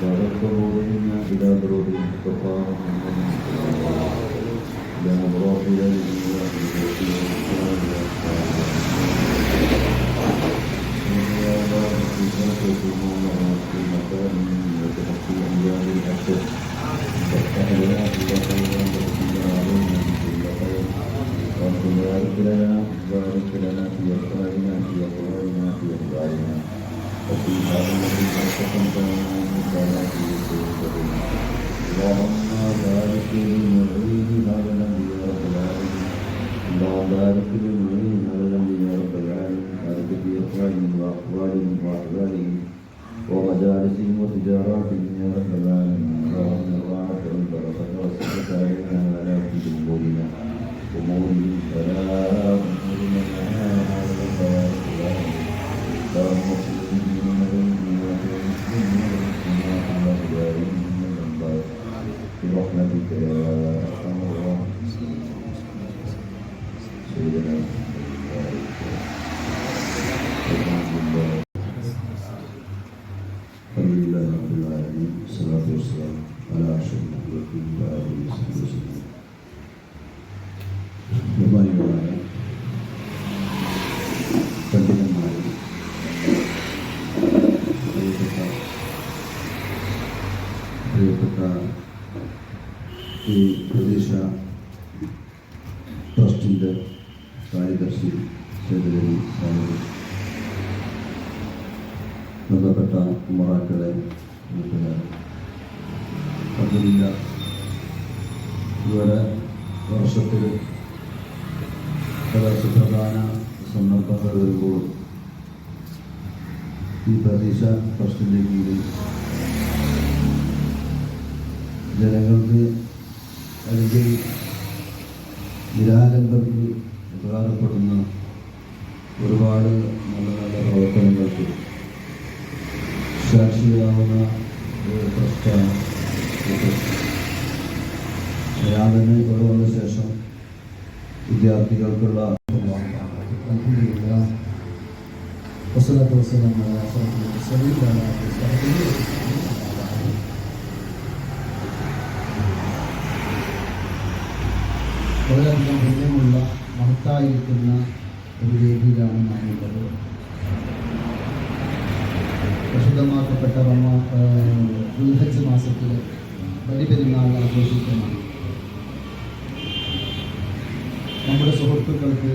وتقبلنا إلى بلوغ المصطفى محمد صلى الله عليه وسلم يا مراحل الإله بارك لنا في أفعالنا في أقوالنا في أفعالنا وفي هذا الذي قسمتنا من صلاة رسولنا اللهم بارك للمعين هذا الذي يا رب العالمين اللهم بارك للمعين هذا الذي يا رب العالمين بارك في أفعالهم وأقوالهم وأحوالهم ومجالسهم وتجاراتهم يا رب العالمين اللهم الراحة والبركة والصحة علينا وعلى كل أمورنا أمورهم فلا أمورنا هذا البيان اللهم اغفر لنا برحمتك يا أرحم الراحمين سيدنا الحمد لله رب العالمين والصلاة والسلام على أشرف المخلوقين وآله وصحبه وسلم. ബഹുമാനികളായ പണ്ഡിതന്മാരും പ്രിയപ്പെട്ട ഈ പ്രദേശ ട്രസ്റ്റിൻ്റെ കാര്യദർശി സേതുലി സാഹിബ്, ബന്ധപ്പെട്ട ഉമറാക്കളെ, അതില്ല ഇവരെ വർഷത്തിൽ പല സുപ്രധാന സന്ദർഭങ്ങൾ വരുമ്പോൾ ഈ പ്രദേശ ട്രസ്റ്റിൻ്റെ കീഴിൽ ജനങ്ങൾക്ക് അല്ലെങ്കിൽ നിരാലംബർക്ക് ഉപകാരപ്പെടുന്ന ഒരുപാട് നല്ല നല്ല പ്രവർത്തനങ്ങൾക്ക് സാക്ഷിയാവുന്ന ഒരു ട്രസ്റ്റാണ്. ഞാൻ തന്നെ ഇവിടെ വന്ന ശേഷം വിദ്യാർത്ഥികൾക്കുള്ള വളരെയധികം പുണ്യമുള്ള മഹത്തായിരിക്കുന്ന ഒരു വേദിയിലാണ് നാമുള്ളത്. പ്രസിദ്ധമാക്കപ്പെട്ട ദുൽഹജ്ജ് മാസത്തിൽ ബലിപെരുന്നാൾ ആഘോഷിക്കുന്ന നമ്മുടെ സുഹൃത്തുക്കൾക്ക്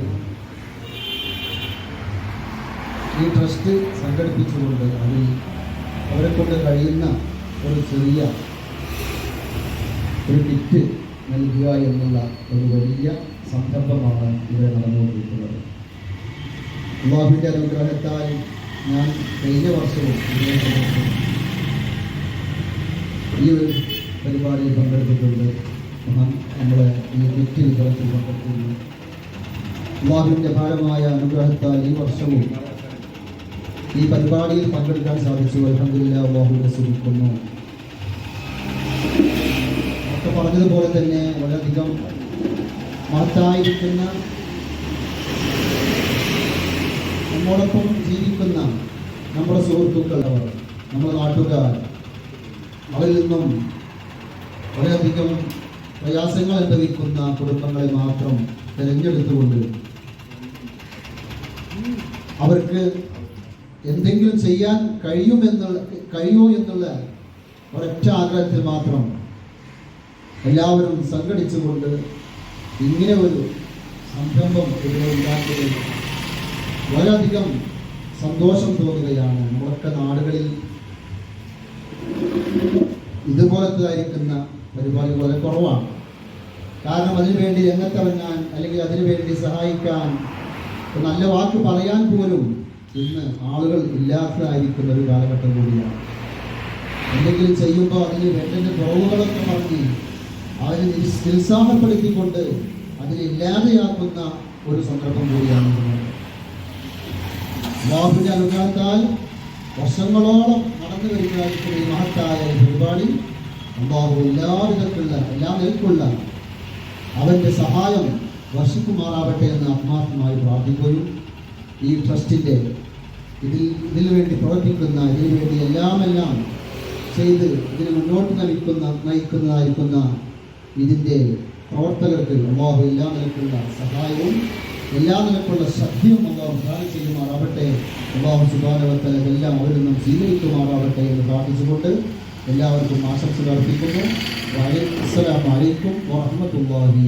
ഈ ട്രസ്റ്റ് സംഘടിപ്പിച്ചുകൊണ്ട് അതിൽ അവരെ കൊണ്ട് കഴിയുന്ന ഒരു ചെറിയ ഒരു കിറ്റ് നൽകുക എന്നുള്ള ഒരു വലിയ സംരംഭമാണ് ഇവിടെ നടന്നുകൊണ്ടിരിക്കുന്നത്. അല്ലാഹുവിൻ്റെ അനുഗ്രഹത്താൽ ഞാൻ കഴിഞ്ഞ വർഷവും ഈ ഒരു പരിപാടിയിൽ പങ്കെടുത്തിട്ടുണ്ട്. നമ്മളെ ഈ കിറ്റ് വിതരണത്തിൽ പങ്കെടുത്തിരുന്നു. അല്ലാഹുവിൻ്റെ ഭാരമായ അനുഗ്രഹത്താൽ ഈ വർഷവും ഈ പരിപാടിയിൽ പങ്കെടുക്കാൻ സാധിച്ചു. അൽഹംദുലില്ലാഹ്, അല്ലാഹുവിനെ സ്തുതിക്കുന്നു. ഒക്കെ പറഞ്ഞതുപോലെ തന്നെ വളരെയധികം മഹത്തായിരിക്കുന്ന നമ്മോടൊപ്പം ജീവിക്കുന്ന നമ്മുടെ സുഹൃത്തുക്കൾ, നമ്മുടെ നാട്ടുകാർ, അവരിൽ നിന്നും വളരെയധികം പ്രയാസങ്ങൾ അനുഭവിക്കുന്ന കുടുംബങ്ങളെ മാത്രം തിരഞ്ഞെടുത്തുകൊണ്ട് അവർക്ക് എന്തെങ്കിലും ചെയ്യാൻ കഴിയുമോ എന്നുള്ള ഒരൊറ്റ ആഗ്രഹത്തിൽ മാത്രം എല്ലാവരും സംഘടിച്ചുകൊണ്ട് ഇങ്ങനെ ഒരു സംരംഭം ഇവിടെ ഉണ്ടാക്കിയതിൽ വളരെയധികം സന്തോഷം തോന്നുകയാണ്. നമ്മളൊക്കെ നാടുകളിൽ ഇതുപോലത്തായിരിക്കുന്ന പരിപാടി വളരെ കുറവാണ്. കാരണം അതിനുവേണ്ടി രംഗത്തിറങ്ങാൻ അല്ലെങ്കിൽ അതിനുവേണ്ടി സഹായിക്കാൻ നല്ല വാക്ക് പറയാൻ പോലും ഇന്ന് ആളുകൾ ഇല്ലാത്തതായിരിക്കുന്ന ഒരു കാലഘട്ടം കൂടിയാണ്. എന്തെങ്കിലും ചെയ്യുമ്പോൾ അതിന് വേണ്ട കുറവുകളൊക്കെ പറഞ്ഞ് അതിനെ നിരുത്സാഹപ്പെടുത്തിക്കൊണ്ട് അതിനെ ഇല്ലാതെയാക്കുന്ന ഒരു സന്ദർഭം കൂടിയാണ്. അല്ലാഹുവിന്റെ അനുഗ്രഹത്താൽ വർഷങ്ങളോളം നടന്നു വരുന്നതായിരിക്കുന്ന ഈ മഹത്തായ പരിപാടി അല്ലാഹു എല്ലാ നിലക്കുള്ള അവൻ്റെ സഹായം വർഷിക്കുമാറാവട്ടെ എന്ന് ആത്മാർത്ഥമായി പ്രാർത്ഥിക്കുകയും ഈ ട്രസ്റ്റിൻ്റെ ഇതിനു വേണ്ടി പ്രവർത്തിക്കുന്ന ഇതിനു വേണ്ടി എല്ലാം ചെയ്ത് ഇതിന് മുന്നോട്ട് നയിക്കുന്നതായിരിക്കുന്ന ഇതിൻ്റെ പ്രവർത്തകർക്ക് അള്ളാഹു എല്ലാ നിലക്കുള്ള സഹായവും എല്ലാ നിലക്കുള്ള ശക്തിയും അള്ളാഹു പ്രദാനം ചെയ്യുമാറാവട്ടെ. അള്ളാഹു സുബ്ഹാനഹു വ തആല എല്ലാം അവരിൽ നിന്നും സ്വീകരിക്കുമാറാവട്ടെ എന്ന് പ്രാർത്ഥിച്ചുകൊണ്ട് എല്ലാവർക്കും ആശംസകൾ അർപ്പിക്കുന്നു. അസ്സലാമു അലൈക്കും വറഹ്മത്തുള്ളാഹി